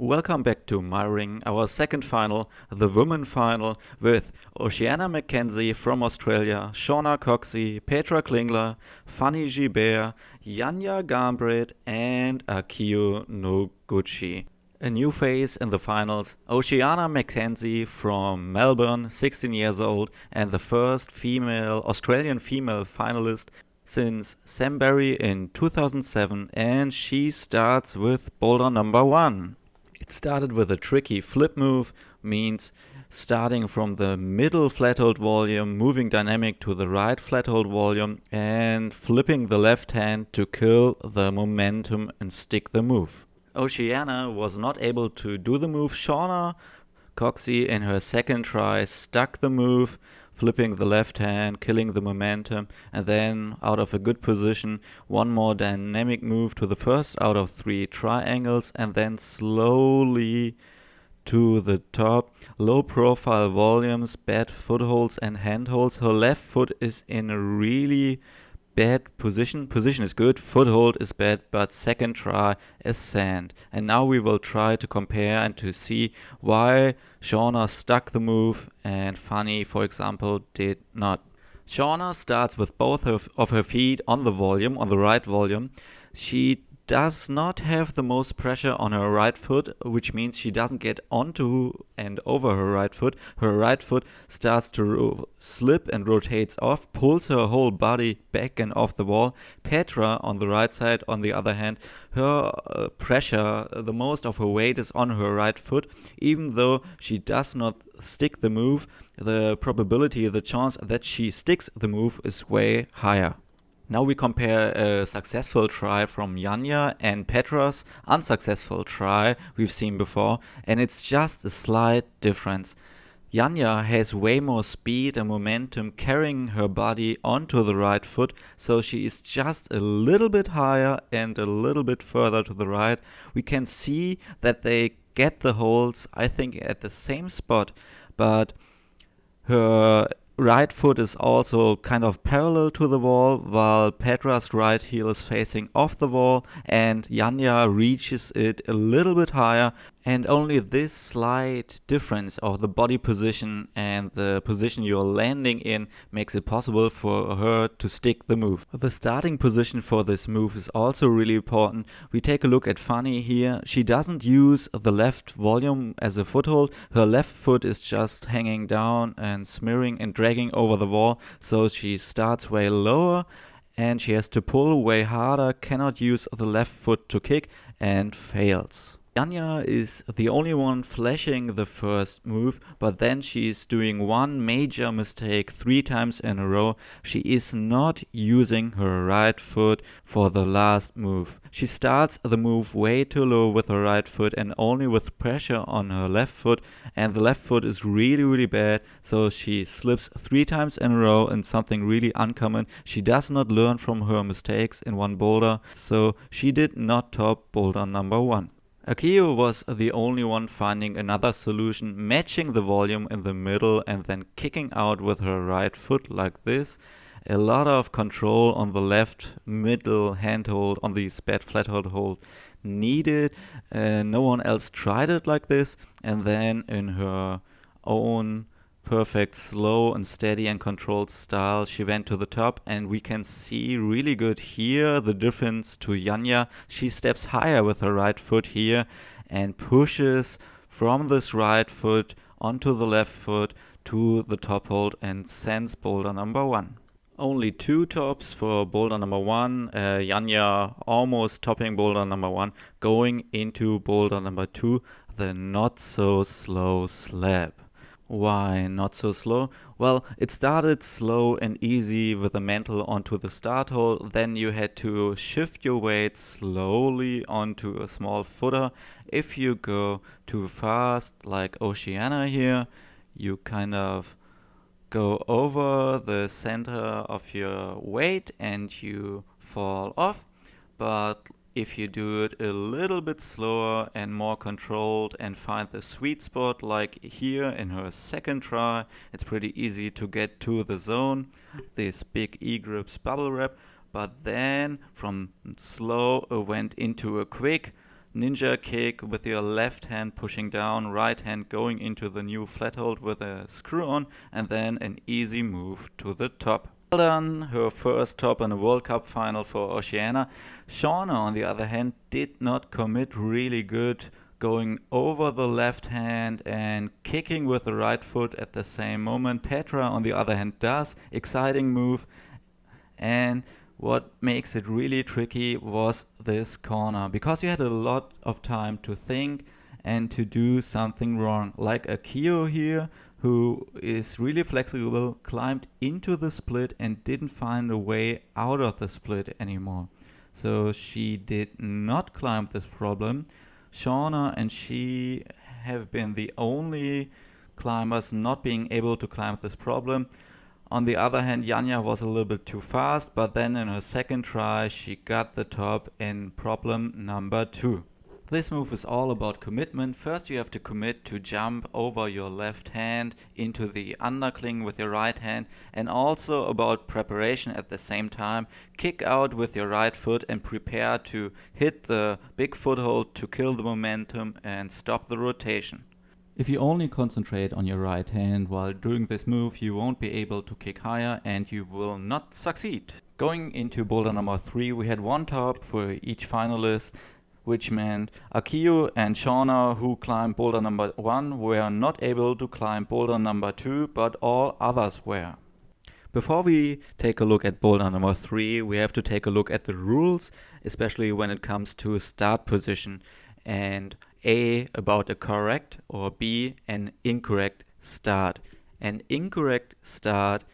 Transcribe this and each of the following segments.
Welcome back to Meiringen, our second final, the women final, with Oceania Mackenzie from Australia, Shauna Coxsey, Petra Klingler, Fanny Gibert, Janja Garnbret and Akiyo Noguchi. A new face in the finals, Oceania Mackenzie from Melbourne, 16 years old, and the first Australian female finalist since Sambury in 2007, and she starts with boulder number 1. It started with a tricky flip move, means starting from the middle flat hold volume, moving dynamic to the right flat hold volume, and flipping the left hand to kill the momentum and stick the move. Oceania was not able to do the move. Shauna Coxsey in her second try stuck the move, flipping the left hand, killing the momentum, and then out of a good position, one more dynamic move to the first out of 3 triangles, and then slowly to the top. Low profile volumes, bad footholds and handholds. Her left foot is in a really bad position. Position is good, foothold is bad, but second try is sand. And now we will try to compare and to see why Shauna stuck the move and Fanny, for example, did not. Shauna starts with both of her feet on the volume, on the right volume. She does not have the most pressure on her right foot, which means she doesn't get onto and over her right foot. Her right foot starts to slip and rotates off, pulls her whole body back and off the wall. Petra on the right side, on the other hand, her pressure, the most of her weight is on her right foot. Even though she does not stick the move, the probability, the chance that she sticks the move is way higher. Now we compare a successful try from Janja and Petra's unsuccessful try we've seen before, and it's just a slight difference. Janja has way more speed and momentum carrying her body onto the right foot, so she is just a little bit higher and a little bit further to the right. We can see that they get the holds, I think, at the same spot, but her right foot is also kind of parallel to the wall, while Petra's right heel is facing off the wall, and Janja reaches it a little bit higher, and only this slight difference of the body position and the position you're landing in makes it possible for her to stick the move. The starting position for this move is also really important. We take a look at Fanny here. She doesn't use the left volume as a foothold. Her left foot is just hanging down and smearing and dragging over the wall, so she starts way lower and she has to pull way harder, cannot use the left foot to kick, and fails. Janja is the only one flashing the first move, but then she's doing one major mistake 3 times in a row. She is not using her right foot for the last move. She starts the move way too low with her right foot and only with pressure on her left foot, and the left foot is really bad, so she slips 3 times in a row, and something really uncommon. She does not learn from her mistakes in one boulder, so she did not top boulder number 1. Akiyo was the only one finding another solution, matching the volume in the middle and then kicking out with her right foot like this. A lot of control on the left middle handhold, on the bad flat hold needed. No one else tried it like this, and then in her own perfect, slow and steady and controlled style, she went to the top, and we can see really good here the difference to Janja. She steps higher with her right foot here and pushes from this right foot onto the left foot to the top hold and sends boulder number 1. Only 2 tops for boulder number 1. Janja almost topping boulder number 1, going into boulder number 2, the not so slow slab. Why not so slow? Well, it started slow and easy with the mantle onto the start hole. Then you had to shift your weight slowly onto a small footer. If you go too fast, like Oceania here, you kind of go over the center of your weight and you fall off. But if you do it a little bit slower and more controlled and find the sweet spot like here in her second try, it's pretty easy to get to the zone, this big E-grips bubble wrap. But then from slow went into a quick ninja kick with your left hand pushing down, right hand going into the new flat hold with a screw on, and then an easy move to the top. Well done, her first top in a World Cup final for Oceania. Shauna, on the other hand, did not commit really good, going over the left hand and kicking with the right foot at the same moment. Petra, on the other hand, does. Exciting move. And what makes it really tricky was this corner, because you had a lot of time to think and to do something wrong. Like Akiyo here, who is really flexible, climbed into the split and didn't find a way out of the split anymore. So she did not climb this problem. Shauna and she have been the only climbers not being able to climb this problem. On the other hand, Janja was a little bit too fast, but then in her second try she got the top in problem number 2. This move is all about commitment. First you have to commit to jump over your left hand into the undercling with your right hand, and also about preparation at the same time. Kick out with your right foot and prepare to hit the big foothold to kill the momentum and stop the rotation. If you only concentrate on your right hand while doing this move, you won't be able to kick higher and you will not succeed. Going into boulder number 3, we had one top for each finalist, which meant Akiyo and Shauna, who climbed boulder number 1, were not able to climb boulder number 2, but all others were. Before we take a look at boulder number 3, we have to take a look at the rules, especially when it comes to start position, and A, about a correct, or B, an incorrect start. An incorrect start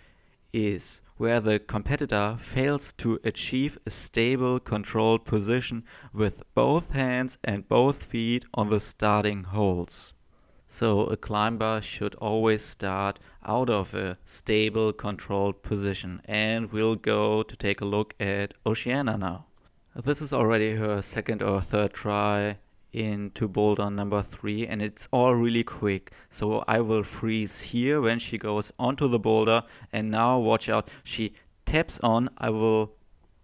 is where the competitor fails to achieve a stable, controlled position with both hands and both feet on the starting holes. So a climber should always start out of a stable, controlled position. And we'll go to take a look at Oceania now. This is already her second or third try into boulder number 3, and it's all really quick. So I will freeze here when she goes onto the boulder, and now watch out, she taps on. I will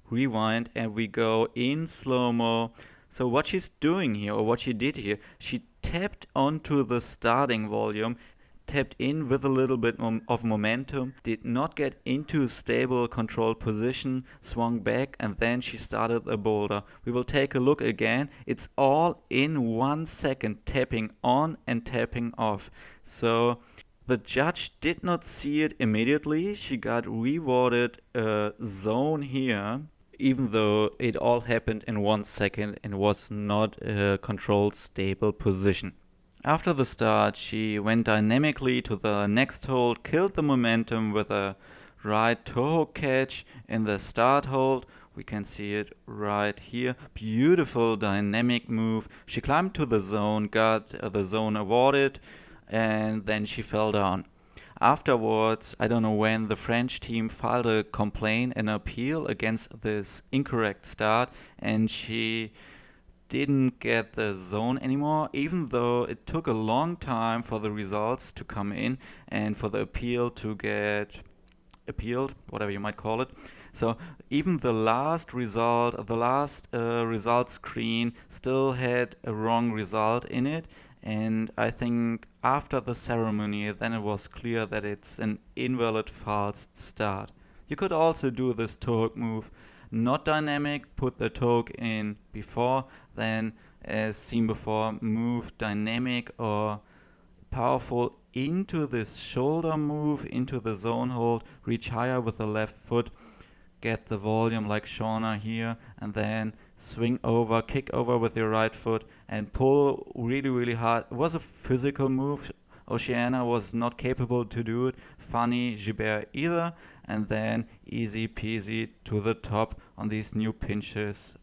rewind and we go in slow-mo. So what she's doing here, or what she did here, she tapped onto the starting volume, tapped in with a little bit of momentum, did not get into a stable controlled position, swung back, and then she started the boulder. We will take a look again. It's all in 1 second, tapping on and tapping off. So the judge did not see it immediately. She got rewarded a zone here, even though it all happened in 1 second and was not a controlled, stable position. After the start, she went dynamically to the next hold, killed the momentum with a right toe catch in the start hold. We can see it right here. Beautiful dynamic move. She climbed to the zone, got the zone awarded, and then she fell down. Afterwards, I don't know when, the French team filed a complaint and appeal against this incorrect start, and she didn't get the zone anymore, even though it took a long time for the results to come in and for the appeal to get appealed, whatever you might call it. So even the last result screen still had a wrong result in it, and I think after the ceremony then it was clear that it's an invalid false start. You could also do this toe move not dynamic, put the toe in before, then as seen before, move dynamic or powerful into this shoulder move, into the zone hold, reach higher with the left foot, get the volume like Shauna here, and then swing over, kick over with your right foot and pull really hard. It was a physical move. Oceania was not capable to do it, Fanny Gibert either, and then easy peasy to the top on these new pinches.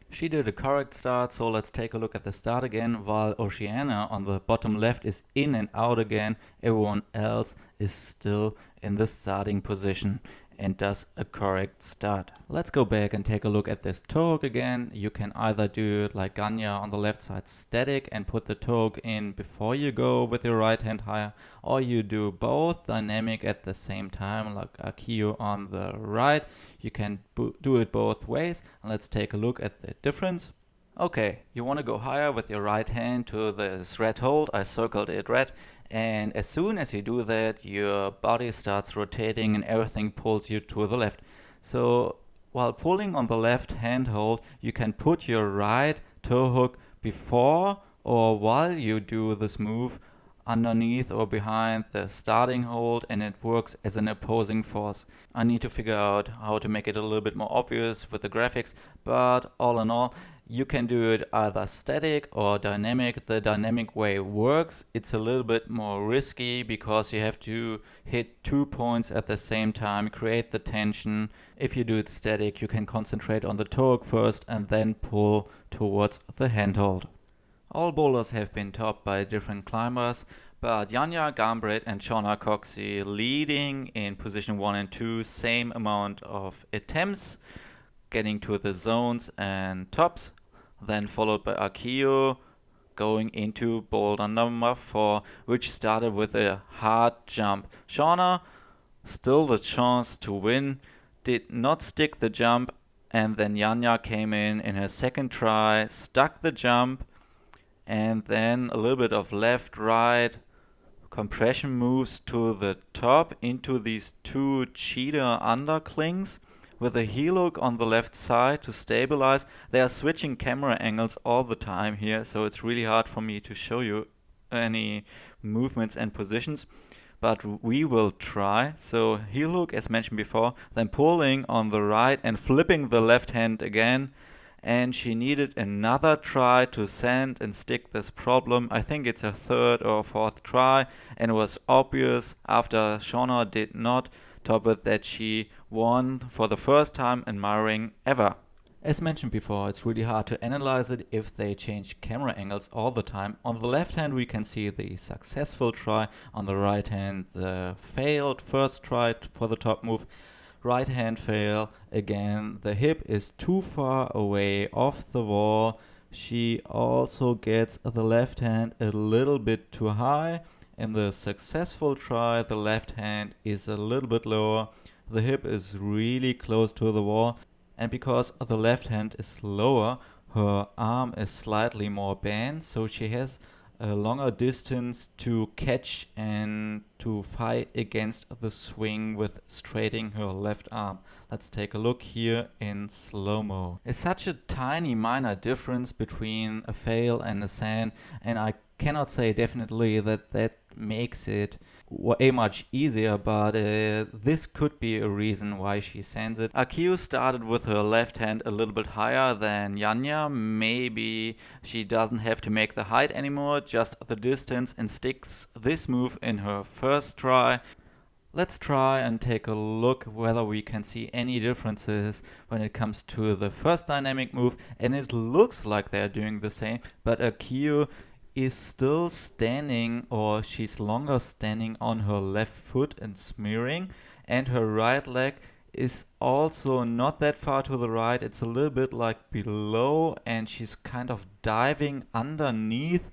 She did a correct start, so let's take a look at the start again. While Oceania on the bottom left is in and out again, everyone else is still in the starting position and does a correct start. Let's go back and take a look at this toe again. You can either do it like Janja on the left side static and put the toe in before you go with your right hand higher, or you do both dynamic at the same time like Akiyo on the right. You can do it both ways, and let's take a look at the difference. Okay, you want to go higher with your right hand to this red hold. I circled it red. And as soon as you do that, your body starts rotating and everything pulls you to the left. So while pulling on the left hand hold, you can put your right toe hook before or while you do this move underneath or behind the starting hold, and it works as an opposing force. I need to figure out how to make it a little bit more obvious with the graphics, but all in all, you can do it either static or dynamic. The dynamic way works. It's a little bit more risky because you have to hit 2 points at the same time, create the tension. If you do it static, you can concentrate on the toe hook first and then pull towards the handhold. All boulders have been topped by different climbers, but Janja Garnbret and Shauna Coxsey leading in position 1 and 2, same amount of attempts, getting to the zones and tops, then followed by Akiyo going into boulder number 4, which started with a hard jump. Shauna, still the chance to win, did not stick the jump, and then Janja came in her second try, stuck the jump, and then a little bit of left, right, compression moves to the top into these 2 cheetah underclings with a heel hook on the left side to stabilize. They are switching camera angles all the time here, so it's really hard for me to show you any movements and positions, but we will try. So heel hook as mentioned before, then pulling on the right and flipping the left hand again. And she needed another try to sand and stick this problem. I think it's a 3rd or 4th try, and it was obvious after Shauna did not top it that she won for the first time in Meiringen ever. As mentioned before, it's really hard to analyze it if they change camera angles all the time. On the left hand we can see the successful try, on the right hand the failed first try for the top move. Right hand fail, again the hip is too far away off the wall. She also gets the left hand a little bit too high. In the successful try, the left hand is a little bit lower. The hip is really close to the wall, and because the left hand is lower, her arm is slightly more bent, so she has a longer distance to catch and to fight against the swing with straightening her left arm. Let's take a look here in slow-mo. It's such a tiny minor difference between a fail and a sand, and I cannot say definitely that makes it way much easier, but this could be a reason why she sends it. Akiyo started with her left hand a little bit higher than Janja. Maybe she doesn't have to make the height anymore, just the distance, and sticks this move in her first try. Let's try and take a look whether we can see any differences when it comes to the first dynamic move, and it looks like they're doing the same, but Akiyo is still standing, or she's longer standing on her left foot and smearing, and her right leg is also not that far to the right. It's a little bit like below, and she's kind of diving underneath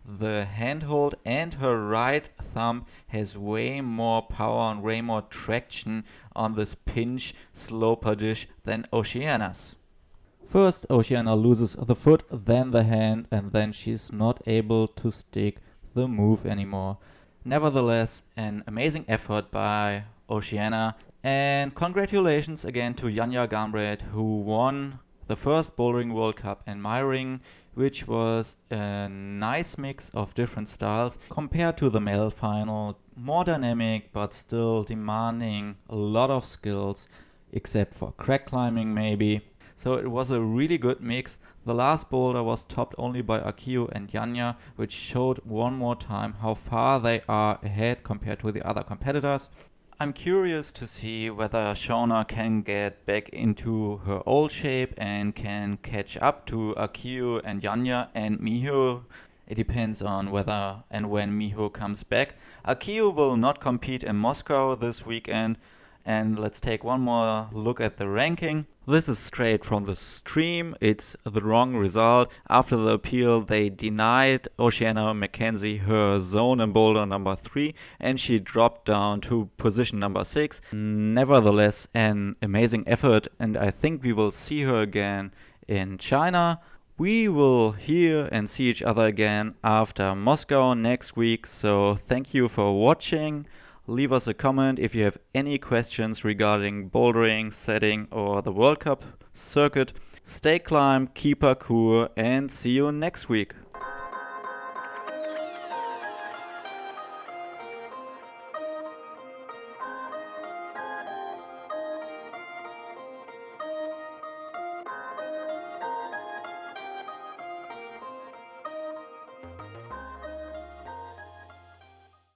the handhold, and her right thumb has way more power and way more traction on this pinch sloper dish than Oceania's. First, Oceania loses the foot, then the hand, and then she's not able to stick the move anymore. Nevertheless, an amazing effort by Oceania, and congratulations again to Janja Garnbret, who won the first Bouldering World Cup in Meiringen, which was a nice mix of different styles compared to the male final. More dynamic, but still demanding a lot of skills, except for crack climbing maybe. So it was a really good mix. The last boulder was topped only by Akiyo and Janja, which showed one more time how far they are ahead compared to the other competitors. I'm curious to see whether Shauna can get back into her old shape and can catch up to Akiyo and Janja and Miho. It depends on whether and when Miho comes back. Akiyo will not compete in Moscow this weekend. And let's take one more look at the ranking. This is straight from the stream. It's the wrong result. After the appeal, they denied Oceania Mackenzie her zone in boulder number 3, and she dropped down to position number 6. Nevertheless, an amazing effort, and I think we will see her again in China. We will hear and see each other again after Moscow next week, so thank you for watching. Leave us a comment if you have any questions regarding bouldering, setting, or the World Cup circuit. Stay climb, keep parkour, and see you next week.